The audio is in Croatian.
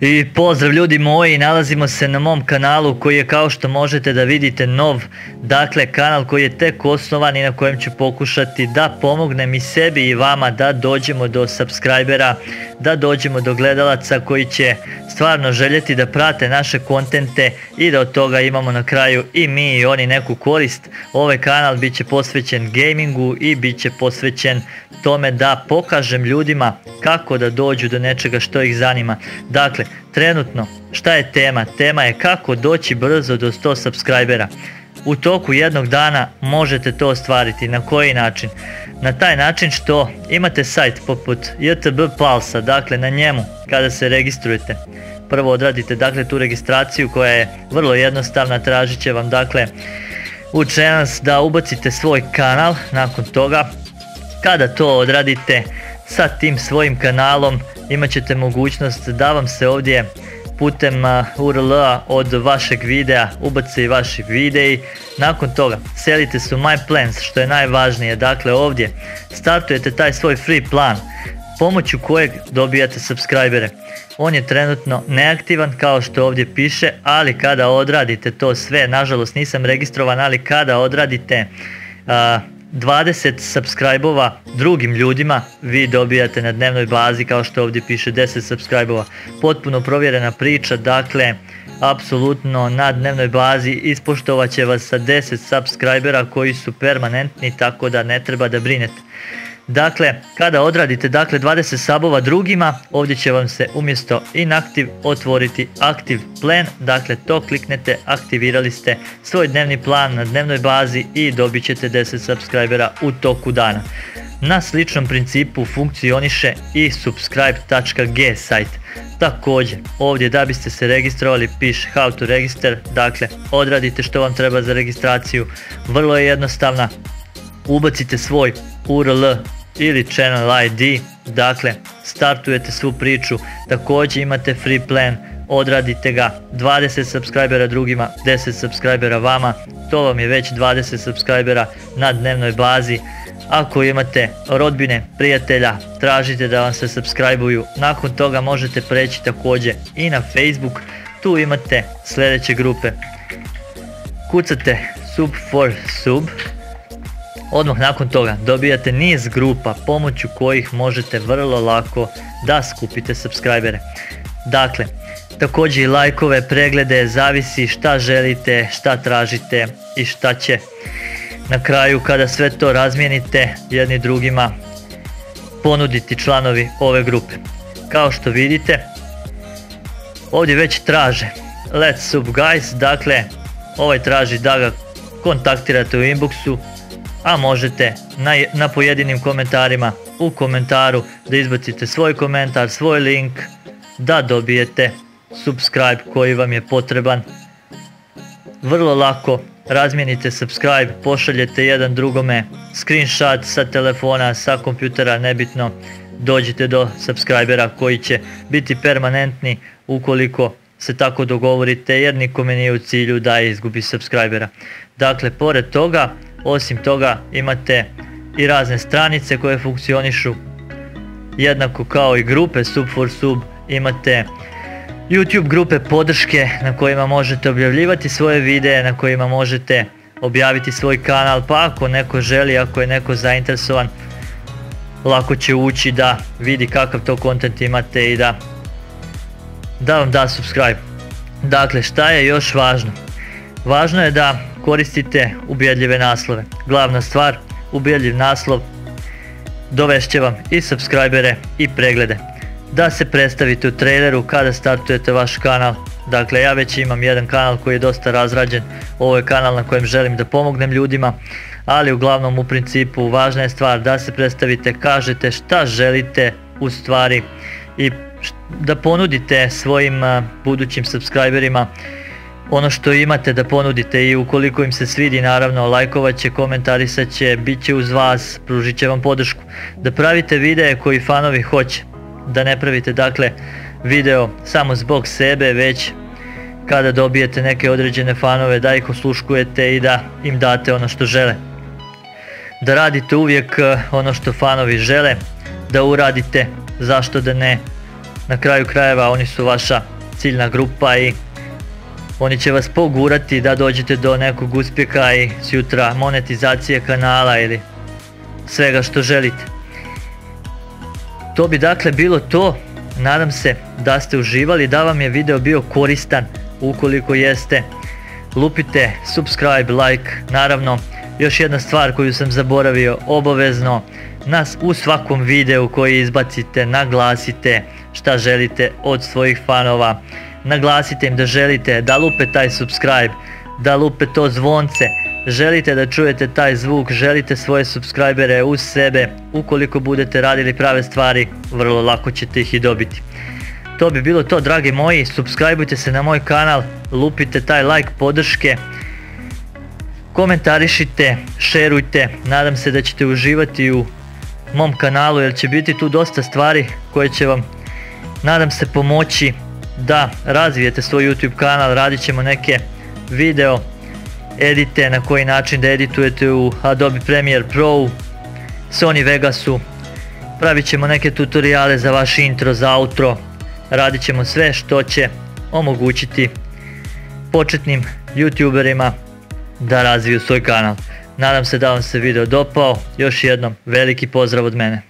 I pozdrav ljudi moji, nalazimo se na mom kanalu koji je, kao što možete da vidite, nov. Dakle, kanal koji je tek osnovan i na kojem ću pokušati da pomognem i sebi i vama da dođemo do subscribera, da dođemo do gledalaca koji će stvarno željeti da prate naše kontente i da od toga imamo na kraju i mi i oni neku korist. Ovaj kanal bit će posvećen gamingu i bit će posvećen tome da pokažem ljudima kako da dođu do nečega što ih zanima. Dakle, trenutno šta je tema? Tema je kako doći brzo do 100 subscribera. U toku jednog dana možete to ostvariti. Na koji način? Na taj način što imate sajt poput JTB Pulsa, dakle na njemu kada se registrujete, prvo odradite dakle tu registraciju koja je vrlo jednostavna, tražit će vam dakle u channels da ubacite svoj kanal. Nakon toga kada to odradite sa tim svojim kanalom imat ćete mogućnost da vam se ovdje putem URL-a od vašeg videa ubace i vaši videi. Nakon toga selite se u My Plans, što je najvažnije. Dakle, ovdje startujete taj svoj free plan pomoću kojeg dobijate subscribere. On je trenutno neaktivan kao što ovdje piše, ali kada odradite to sve, nažalost nisam registrovan, ali kada odradite 20 subscribe-ova drugim ljudima, vi dobijate na dnevnoj bazi, kao što ovdje piše, 10 subscribe-ova. Potpuno provjerena priča, dakle apsolutno na dnevnoj bazi ispoštovat će vas sa 10 subscribera koji su permanentni, tako da ne treba da brinete. Dakle, kada odradite dakle 20 subova drugima, ovdje će vam se umjesto inactive otvoriti active plan. Dakle, to kliknete, aktivirali ste svoj dnevni plan na dnevnoj bazi i dobit ćete 10 subscribera u toku dana. Na sličnom principu funkcioniše i subscribe.g sajt. Također, ovdje da biste se registrovali piše how to register, dakle odradite što vam treba za registraciju, vrlo je jednostavna. Ubacite svoj URL ili channel ID, dakle startujete svu priču, također imate free plan, odradite ga, 20 subscribera drugima, 10 subscribera vama, to vam je već 20 subscribera na dnevnoj bazi. Ako imate rodbine, prijatelja, tražite da vam se subscribe-uju. Nakon toga možete preći također i na Facebook, tu imate sljedeće grupe, kucate sub for sub. Odmah nakon toga dobijate niz grupa pomoću kojih možete vrlo lako da skupite subscribere. Dakle, također i lajkove, preglede, zavisi šta želite, šta tražite i šta će na kraju kada sve to razmijenite jedni drugima ponuditi članovi ove grupe. Kao što vidite, ovdje već traže let's sub guys, dakle ovaj traži da ga kontaktirate u inboxu, a možete na pojedinim komentarima u komentaru da izbacite svoj komentar, svoj link, da dobijete subscribe koji vam je potreban. Vrlo lako razmijenite subscribe, pošaljete jedan drugome screenshot sa telefona, sa kompjutera, nebitno, dođite do subscribera koji će biti permanentni ukoliko se tako dogovorite, jer nikome nije u cilju da izgubi subscribera. Dakle, pored toga, osim toga imate i razne stranice koje funkcionišu jednako kao i grupe sub for sub. Imate YouTube grupe podrške na kojima možete objavljivati svoje videe, na kojima možete objaviti svoj kanal, pa ako neko želi, ako je neko zainteresovan, lako će ući da vidi kakav to content imate i da vam da subscribe. Dakle, šta je još važno? Važno je da koristite ubjedljive naslove. Glavna stvar, ubjedljiv naslov dovešće vam i subscribere i preglede. Da se predstavite u traileru kada startujete vaš kanal. Dakle, ja već imam jedan kanal koji je dosta razrađen, ovo je kanal na kojem želim da pomognem ljudima, ali uglavnom u principu važna je stvar da se predstavite, kažete šta želite u stvari i da ponudite svojim budućim subscriberima ono što imate da ponudite, i ukoliko im se svidi, naravno lajkovat će, komentarisat će, bit će uz vas, pružit će vam podršku. Da pravite videe koji fanovi hoće, da ne pravite dakle video samo zbog sebe, već kada dobijete neke određene fanove da ih osluškujete i da im date ono što žele. Da radite uvijek ono što fanovi žele da uradite, zašto da ne, Na kraju krajeva oni su vaša ciljna grupa i oni će vas pogurati da dođete do nekog uspjeha i sutra monetizacije kanala ili svega što želite. To bi dakle bilo to. Nadam se da ste uživali, da vam je video bio koristan. Ukoliko jeste, lupite subscribe, like. Naravno, još jedna stvar koju sam zaboravio, obavezno nas u svakom videu koji izbacite naglasite šta želite od svojih fanova. Naglasite im da želite da lupe taj subscribe, da lupe to zvonce, želite da čujete taj zvuk, želite svoje subscribere uz sebe. Ukoliko budete radili prave stvari, vrlo lako ćete ih i dobiti. To bi bilo to, dragi moji, subscribeujte se na moj kanal, lupite taj like podrške, komentarišite, šerujte, nadam se da ćete uživati u mom kanalu jer će biti tu dosta stvari koje će vam, nadam se, pomoći da razvijete svoj YouTube kanal. Radit ćemo neke video edite, na koji način da editujete u Adobe Premiere Pro, Sony Vegasu, pravit ćemo neke tutoriale za vaš intro, za outro, radit ćemo sve što će omogućiti početnim YouTuberima da razviju svoj kanal. Nadam se da vam se video dopao, još jednom veliki pozdrav od mene.